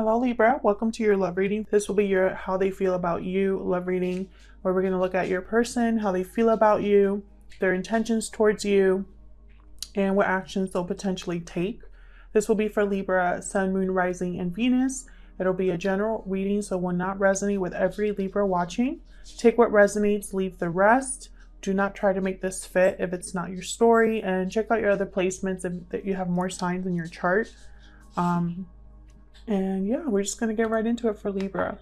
Hello Libra, welcome to your love reading. This will be your how they feel about you love reading, where we're going to look at your person, how they feel about you, their intentions towards you, and what actions they'll potentially take. This will be for Libra, Sun, Moon, Rising, and Venus. It'll be a general reading, so will not resonate with every Libra watching. Take what resonates, leave the rest. Do not try to make this fit if it's not your story, and check out your other placements if you have more signs in your chart. And yeah, we're just going to get right into it for Libra.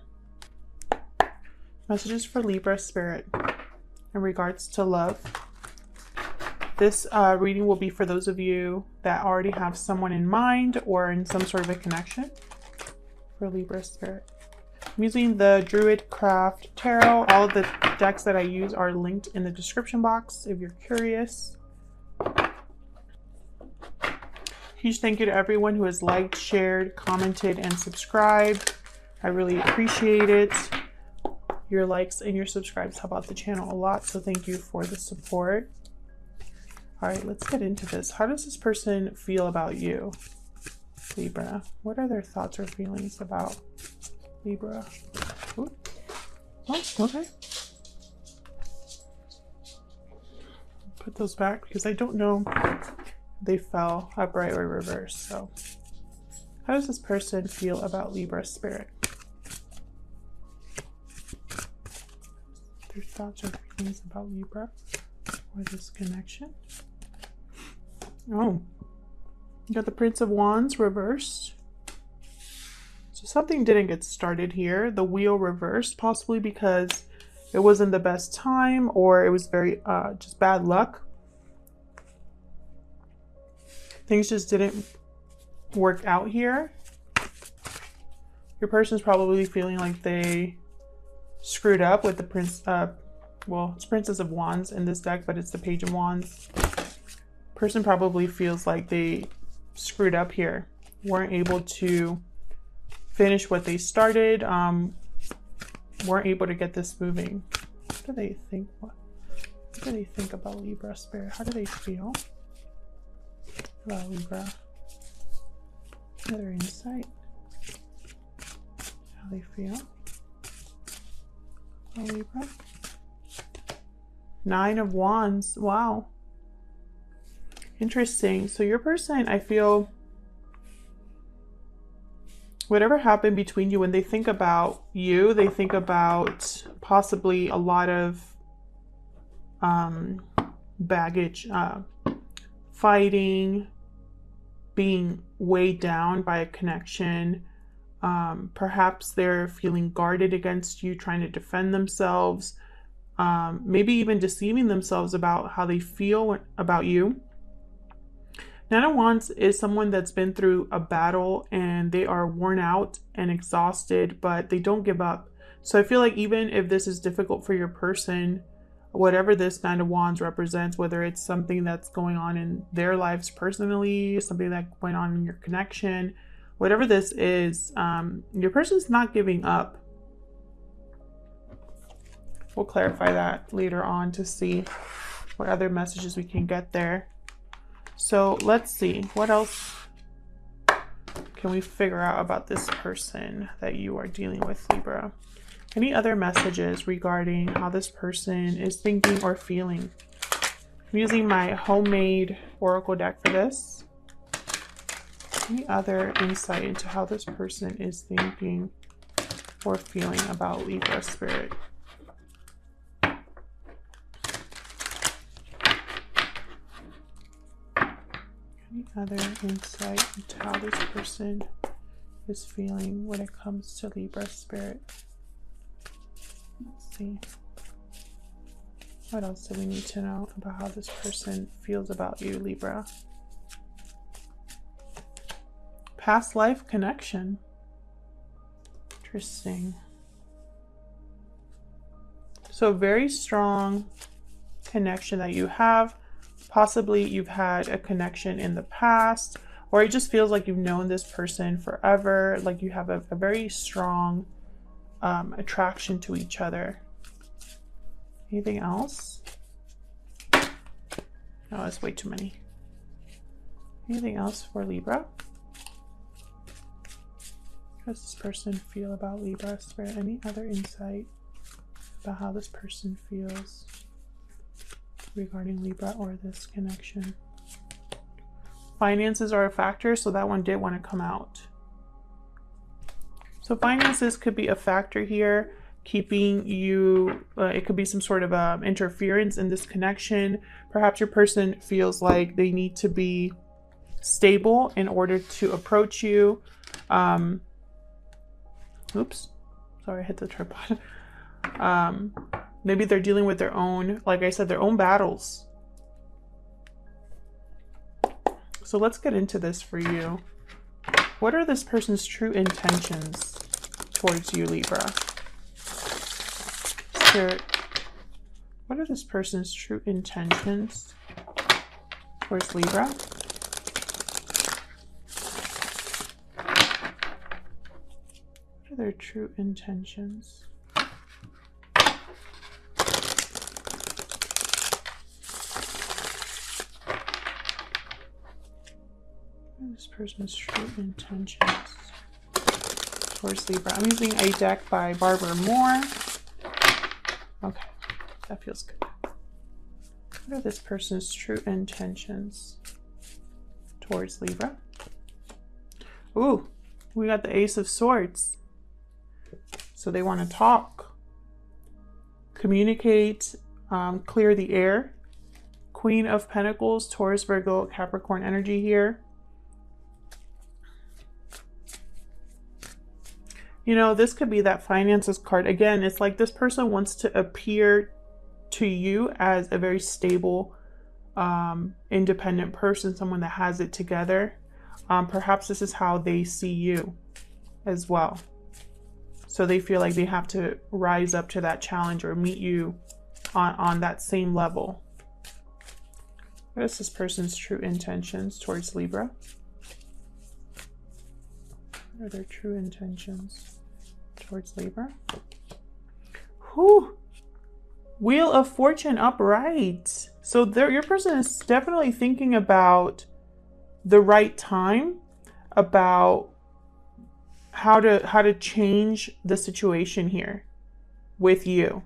Messages for Libra spirit in regards to love. This reading will be for those of you that already have someone in mind or in some sort of a connection for Libra spirit. I'm using the Druid Craft Tarot. All of the decks that I use are linked in the description box if you're curious. Huge thank you to everyone who has liked, shared, commented, and subscribed. I really appreciate it. Your likes and your subscribes help out the channel a lot, so thank you for the support. All right, let's get into this. How does this person feel about you, Libra? What are their thoughts or feelings about Libra? Ooh. Oh, okay. Put those back because I don't know. They fell upright or reverse. So how does this person feel about Libra spirit? Their thoughts or feelings about Libra or this connection? Oh, you got the Prince of Wands reversed. So something didn't get started here. The wheel reversed, possibly because it wasn't the best time or it was very just bad luck. Things just didn't work out here. Your person's probably feeling like they screwed up with the Prince, well, it's Princess of Wands in this deck, but it's the Page of Wands. Person probably feels like they screwed up here. Weren't able to finish what they started. Weren't able to get this moving. What do they think? What do they think about Libra spirit? How do they feel about Libra? Another insight. How they feel about Libra. 9 of Wands. Wow. Interesting. So your person, I feel, whatever happened between you, when they think about you, they think about possibly a lot of baggage, fighting, being weighed down by a connection. Perhaps they're feeling guarded against you, trying to defend themselves, maybe even deceiving themselves about how they feel about you. Nine of Wands is someone that's been through a battle and they are worn out and exhausted, but they don't give up. So I feel like even if this is difficult for your person, whatever this Nine of Wands represents, whether it's something that's going on in their lives personally, something that went on in your connection, whatever this is, your person's not giving up. We'll clarify that later on to see what other messages we can get there. So let's see, what else can we figure out about this person that you are dealing with, Libra? Any other messages regarding how this person is thinking or feeling? I'm using my homemade oracle deck for this. Any other insight into how this person is thinking or feeling about Libra spirit? Any other insight into how this person is feeling when it comes to Libra spirit? Let's see. What else do we need to know about how this person feels about you, Libra? Past life connection. Interesting. So very strong connection that you have. Possibly you've had a connection in the past, or it just feels like you've known this person forever, like you have a very strong attraction to each other. Anything else? No, that's way too many. Anything else for Libra? How does this person feel about Libra? Spirit, any other insight about how this person feels regarding Libra or this connection? Finances are a factor, so that one did want to come out. So finances could be a factor here, keeping you, it could be some sort of interference in this connection. Perhaps your person feels like they need to be stable in order to approach you. Oops, sorry, I hit the tripod. Maybe they're dealing with their own, like I said, their own battles. So let's get into this for you. What are this person's true intentions towards you, Libra? Spirit, what are this person's true intentions towards Libra? What are their true intentions? This person's true intentions towards Libra. I'm using a deck by Barbara Moore. Okay, that feels good. What are this person's true intentions towards Libra? Ooh, we got the Ace of Swords. So they want to talk, communicate, clear the air. Queen of Pentacles, Taurus, Virgo, Capricorn energy here. You know, this could be that finances card. Again, it's like this person wants to appear to you as a very stable, independent person, someone that has it together. Perhaps this is how they see you as well. So they feel like they have to rise up to that challenge or meet you on that same level. What is this person's true intentions towards Libra? What are their true intentions towards Libra? Whew. Wheel of Fortune upright. So your person is definitely thinking about the right time, about how to change the situation here with you,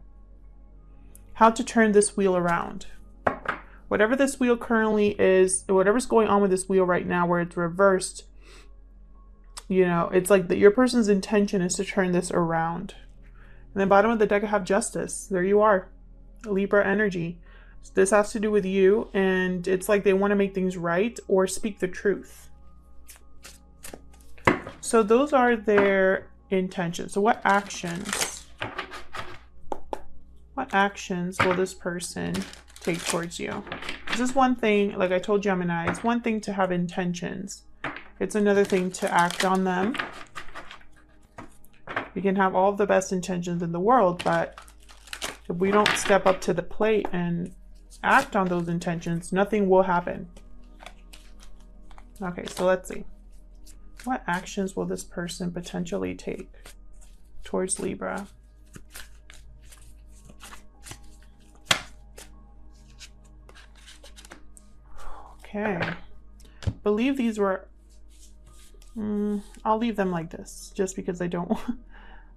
how to turn this wheel around. Whatever this wheel currently is, whatever's going on with this wheel right now where it's reversed, you know, it's like your person's intention is to turn this around. And then bottom of the deck I have Justice. There you are, Libra energy. This has to do with you, and it's like they want to make things right or speak the truth. So those are their intentions. So what actions will this person take towards you? This is one thing, like I told Gemini, it's one thing to have intentions. It's another thing to act on them. We can have all of the best intentions in the world, but if we don't step up to the plate and act on those intentions, nothing will happen. Okay, so let's see. What actions will this person potentially take towards Libra? Okay. Believe these were... I'll leave them like this, just because I don't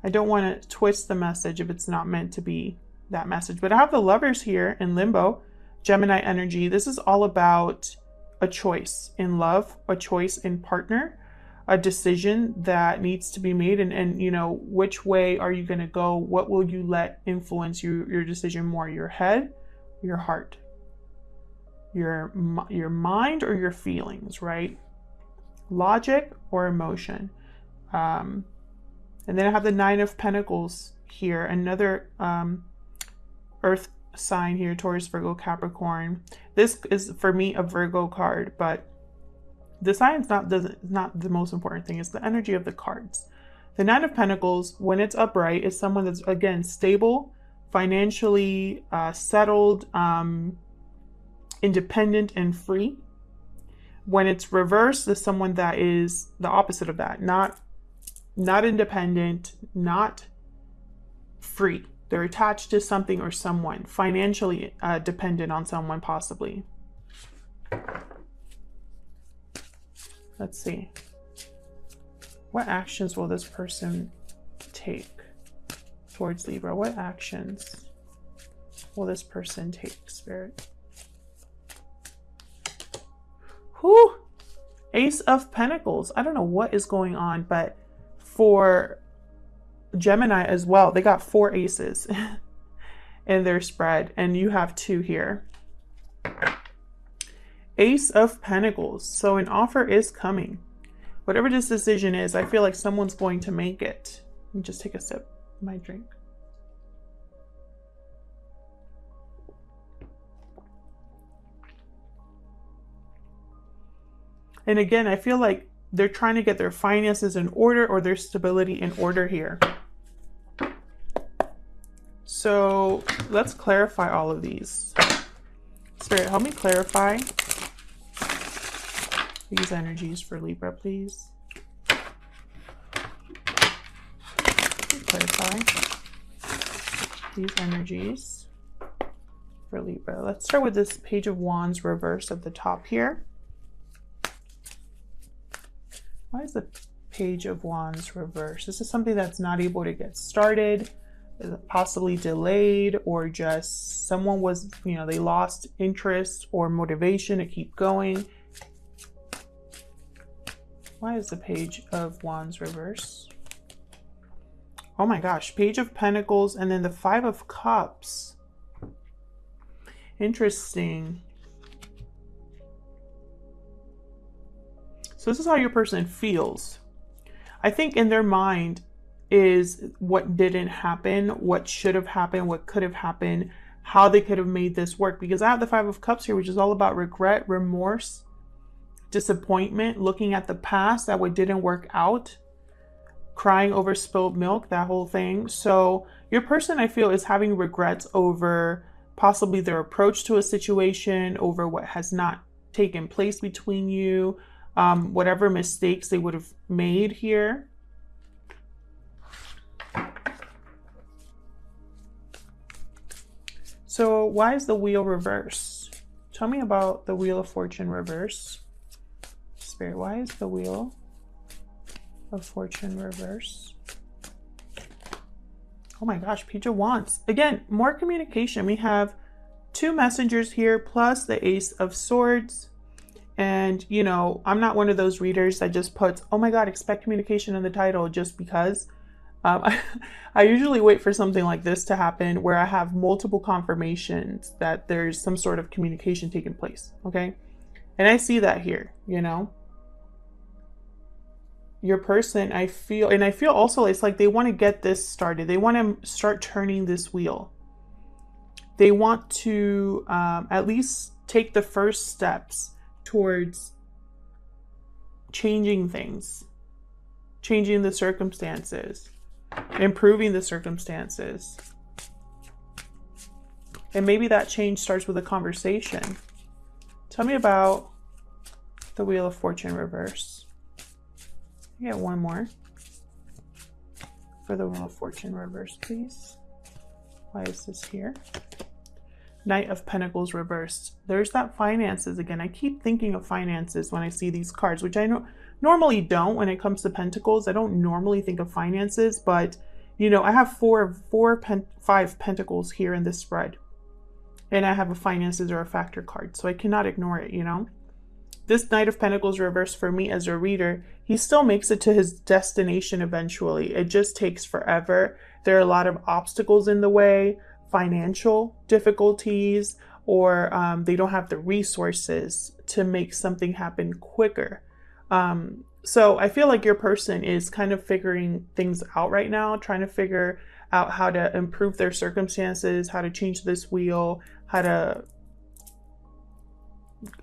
want to twist the message if it's not meant to be that message. But I have the Lovers here in limbo, Gemini energy. This is all about a choice in love, a choice in partner, a decision that needs to be made, and you know, which way are you going to go? What will you let influence your decision more? Your head, your heart, your mind, or your feelings, right? Logic or emotion. And then I have the Nine of Pentacles here, another earth sign here, Taurus, Virgo, Capricorn. This is for me a Virgo card, but the sign is not the most important thing. It's the energy of the cards. The Nine of Pentacles, when it's upright, is someone that's, again, stable, financially settled, independent and free. When it's reversed, is someone that is the opposite of that. Not independent, not free. They're attached to something or someone, financially dependent on someone possibly. Let's see. What actions will this person take towards Libra? What actions will this person take, Spirit? Whew! Ace of Pentacles. I don't know what is going on, but for Gemini as well, they got 4 aces in their spread, and you have 2 here. Ace of Pentacles. So an offer is coming. Whatever this decision is, I feel like someone's going to make it. Let me just take a sip of my drink. And again, I feel like they're trying to get their finances in order or their stability in order here. So let's clarify all of these. Spirit, help me clarify these energies for Libra, please. Clarify these energies for Libra. Let's start with this Page of Wands reverse at the top here. Why is the Page of Wands reverse? This is something that's not able to get started, possibly delayed, or just someone was, they lost interest or motivation to keep going. Why is the Page of Wands reverse? Oh my gosh, Page of Pentacles and then the 5 of Cups. Interesting. So this is how your person feels. I think in their mind is what didn't happen, what should have happened, what could have happened, how they could have made this work. Because I have the 5 of Cups here, which is all about regret, remorse, disappointment, looking at the past, that what didn't work out, crying over spilled milk, that whole thing. So your person, I feel, is having regrets over possibly their approach to a situation, over what has not taken place between you, whatever mistakes they would have made here. So why is the Wheel reverse? Tell me about the Wheel of Fortune reverse. Spirit, why is the Wheel of Fortune reverse? Oh my gosh, Page of Wands. Again, more communication. We have 2 messengers here plus the Ace of Swords. And, I'm not one of those readers that just puts, oh my God, expect communication in the title just because. I usually wait for something like this to happen where I have multiple confirmations that there's some sort of communication taking place. Okay. And I see that here, Your person, I feel also it's like they want to get this started. They want to start turning this wheel. They want to at least take the first steps towards changing things, changing the circumstances, improving the circumstances. And maybe that change starts with a conversation. Tell me about the Wheel of Fortune reverse. I get one more for the Wheel of Fortune reverse, please. Why is this here? Knight of Pentacles reversed. There's that finances again. I keep thinking of finances when I see these cards, which I normally don't when it comes to Pentacles. I don't normally think of finances, but I have 5 Pentacles here in this spread. And I have a finances or a factor card, so I cannot ignore it, This Knight of Pentacles reversed for me as a reader, he still makes it to his destination eventually. It just takes forever. There are a lot of obstacles in the way, financial difficulties, or they don't have the resources to make something happen quicker. So I feel like your person is kind of figuring things out right now, trying to figure out how to improve their circumstances, how to change this wheel, how to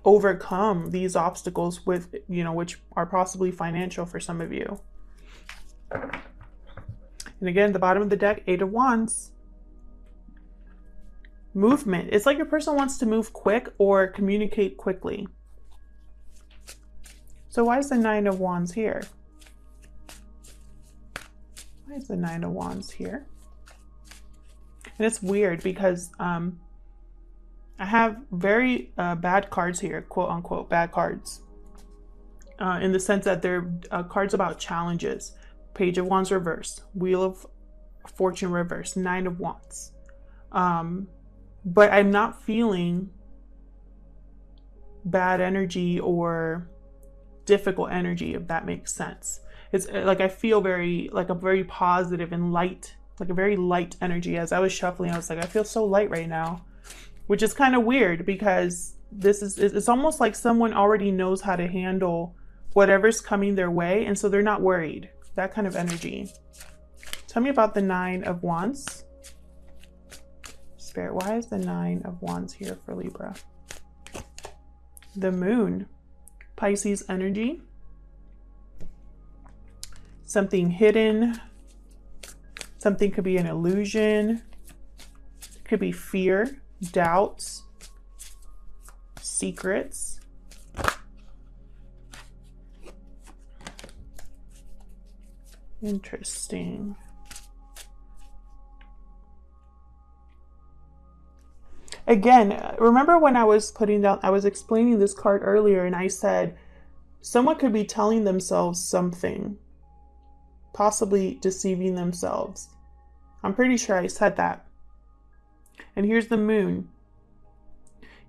overcome these obstacles with, which are possibly financial for some of you. And again, the bottom of the deck, 8 of Wands. Movement. It's like your person wants to move quick or communicate quickly. So why is the 9 of Wands here? Why is the 9 of Wands here? And it's weird because I have very bad cards here, quote unquote, bad cards. in the sense that they're cards about challenges. Page of Wands reverse, Wheel of Fortune reverse, Nine of Wands. But I'm not feeling bad energy or difficult energy, if that makes sense. It's like I feel very, like a very positive and light, like a very light energy. As I was shuffling, I was like, I feel so light right now, which is kind of weird because it's almost like someone already knows how to handle whatever's coming their way, and so they're not worried. That kind of energy. Tell me about the Nine of Wands. Spirit, why is the Nine of Wands here for Libra? The Moon, Pisces energy. Something hidden. Something could be an illusion. It could be fear, doubts, secrets. Interesting. Again, remember when I was explaining this card earlier and I said someone could be telling themselves something, possibly deceiving themselves. I'm pretty sure I said that. And here's the Moon.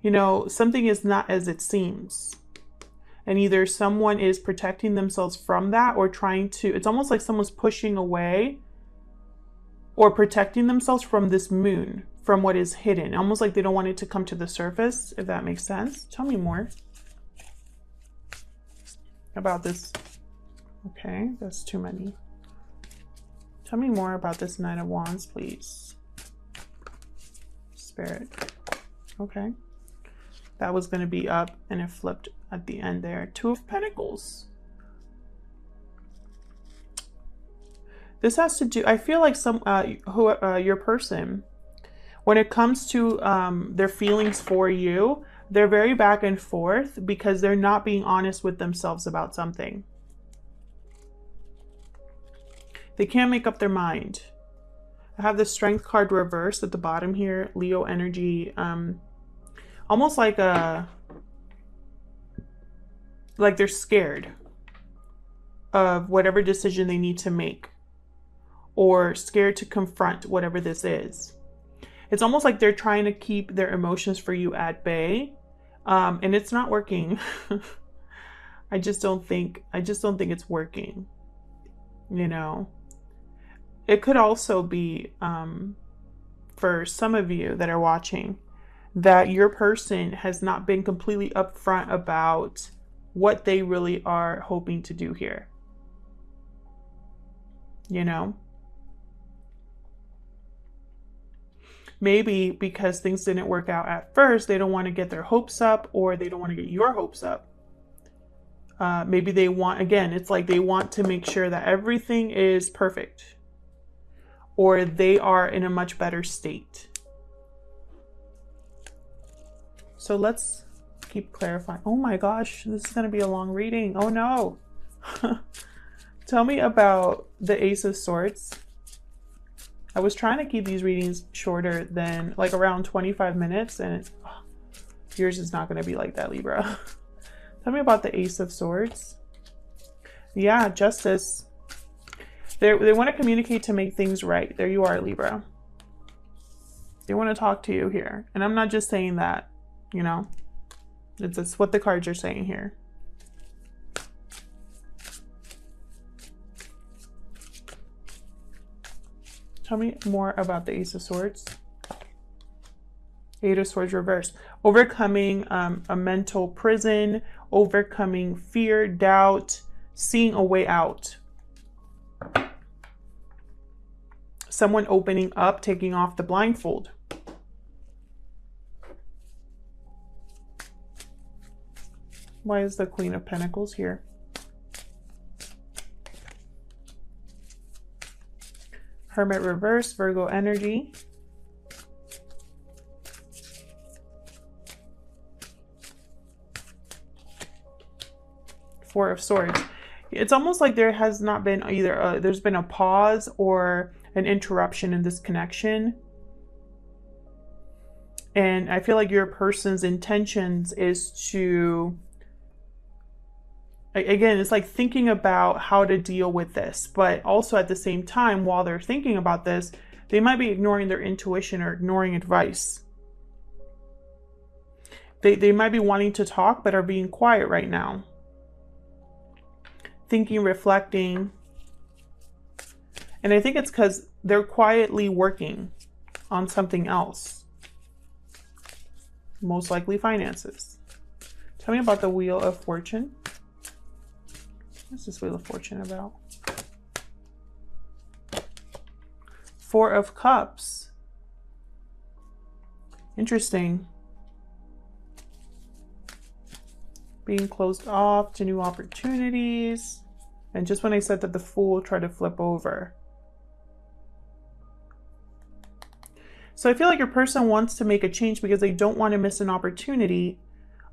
You know, something is not as it seems. And either someone is protecting themselves from that or trying to, it's almost like someone's pushing away or protecting themselves from this moon, from what is hidden. Almost like they don't want it to come to the surface, if that makes sense. Tell me more about this. Okay, that's too many. Tell me more about this Nine of Wands, please. Spirit. Okay. That was going to be up and it flipped at the end there. Two of Pentacles. This has to do, I feel like your person, when it comes to their feelings for you, they're very back and forth because they're not being honest with themselves about something. They can't make up their mind. I have the Strength card reversed at the bottom here. Leo energy. Almost like they're scared of whatever decision they need to make, or scared to confront whatever this is. It's almost like they're trying to keep their emotions for you at bay, and it's not working. I just don't think it's working. You know, it could also be for some of you that are watching, that your person has not been completely upfront about what they really are hoping to do here. You know? Maybe because things didn't work out at first, they don't want to get their hopes up, or they don't want to get your hopes up. Maybe they want, again, it's like they want to make sure that everything is perfect, or they are in a much better state. So let's keep clarifying. Oh my gosh, this is going to be a long reading. Oh no. Tell me about the Ace of Swords. I was trying to keep these readings shorter than like around 25 minutes, and yours is not going to be like that, Libra. Tell me about the Ace of Swords. Yeah, justice. They want to communicate to make things right. There you are, Libra. They want to talk to you here. And I'm not just saying that. You know, it's what the cards are saying here. Tell me more about the Ace of Swords. Eight of Swords reversed. Overcoming a mental prison, overcoming fear, doubt, seeing a way out. Someone opening up, taking off the blindfold. Why is the Queen of Pentacles here? Hermit reverse, Virgo energy. Four of Swords. It's almost like there has not been either, there's been a pause or an interruption in this connection. And I feel like your person's intentions is to again, it's like thinking about how to deal with this, but also at the same time, while they're thinking about this, they might be ignoring their intuition or ignoring advice. They might be wanting to talk, but are being quiet right now. Thinking, reflecting. And I think it's because they're quietly working on something else. Most likely finances. Tell me about the Wheel of Fortune. What's this Wheel of Fortune about? Four of Cups. Interesting. Being closed off to new opportunities. And just when I said that, the Fool tried to flip over. So I feel like your person wants to make a change because they don't want to miss an opportunity.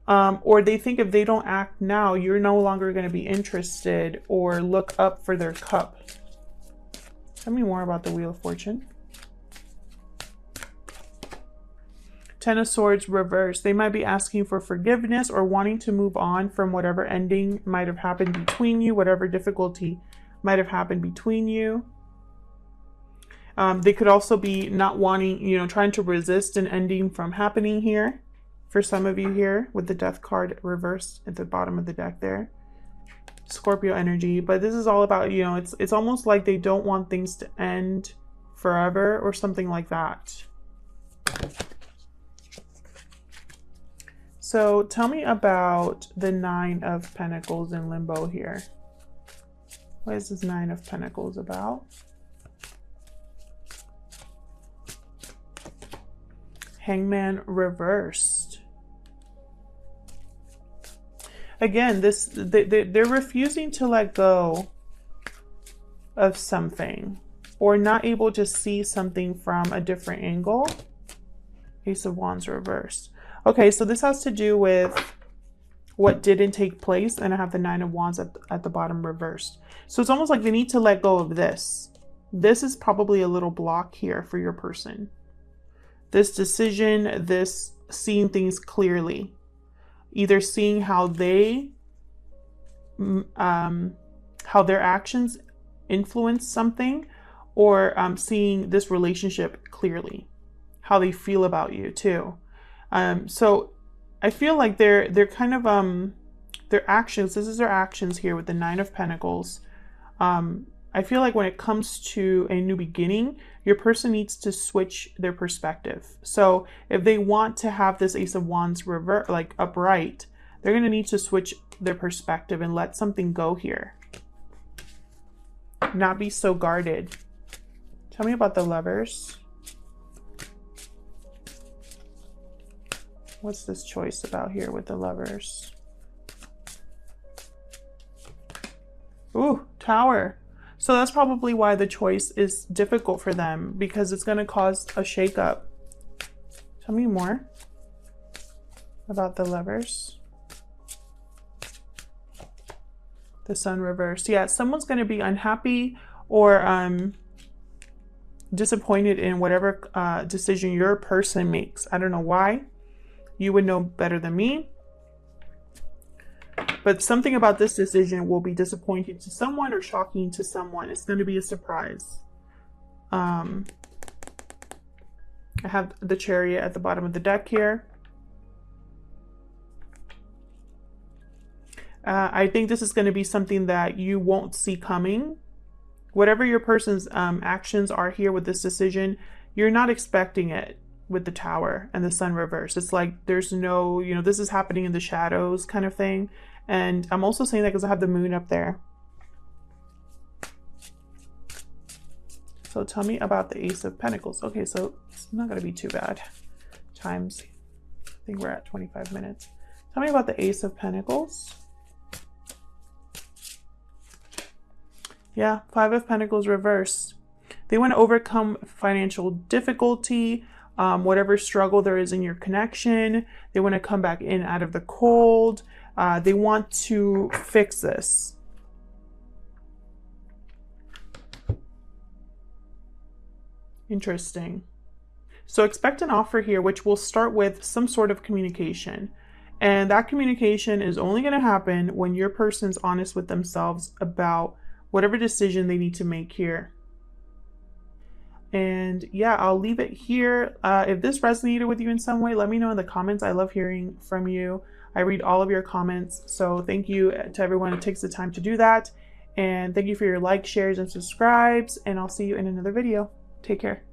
Or they think if they don't act now, you're no longer going to be interested or look up for their cup. Tell me more about the Wheel of Fortune. Ten of Swords reversed. They might be asking for forgiveness or wanting to move on from whatever ending might have happened between you, whatever difficulty might have happened between you. They could also be not wanting, trying to resist an ending from happening here. For some of you here with the Death card reversed at the bottom of the deck there. Scorpio energy. But this is all about, it's almost like they don't want things to end forever or something like that. So tell me about the Nine of Pentacles in limbo here. What is this Nine of Pentacles about? Hangman reversed. Again, they're refusing to let go of something or not able to see something from a different angle. Ace of Wands reversed. Okay, so this has to do with what didn't take place, and I have the Nine of Wands at the bottom reversed. So it's almost like they need to let go of this. This is probably a little block here for your person. This decision, this seeing things clearly. Either seeing how how their actions influence something, or seeing this relationship clearly. How they feel about you too. So I feel like they're kind of their actions, this is their actions here with the Nine of Pentacles. I feel like when it comes to a new beginning, your person needs to switch their perspective. So if they want to have this Ace of Wands revert, like upright, they're going to need to switch their perspective and let something go here. Not be so guarded. Tell me about the Lovers. What's this choice about here with the Lovers? Ooh, Tower. So that's probably why the choice is difficult for them, because it's going to cause a shakeup. Tell me more about the Lovers. The Sun reversed. Yeah, someone's going to be unhappy or disappointed in whatever decision your person makes. I don't know why. You would know better than me. But something about this decision will be disappointing to someone or shocking to someone. It's going to be a surprise. I have the Chariot at the bottom of the deck here. I think this is going to be something that you won't see coming. Whatever your person's actions are here with this decision, you're not expecting it with the Tower and the Sun reverse. It's like there's no, this is happening in the shadows kind of thing. And I'm also saying that because I have the Moon up there. So tell me about the Ace of Pentacles. Okay, so it's not going to be too bad. Times, I think we're at 25 minutes. Tell me about the Ace of Pentacles. Yeah, Five of Pentacles reversed. They want to overcome financial difficulty, whatever struggle there is in your connection. They want to come back in out of the cold. They want to fix this. Interesting. So expect an offer here, which will start with some sort of communication. And that communication is only going to happen when your person's honest with themselves about whatever decision they need to make here. And yeah, I'll leave it here. If this resonated with you in some way, let me know in the comments. I love hearing from you. I read all of your comments. So thank you to everyone who takes the time to do that. And thank you for your likes, shares, and subscribes. And I'll see you in another video. Take care.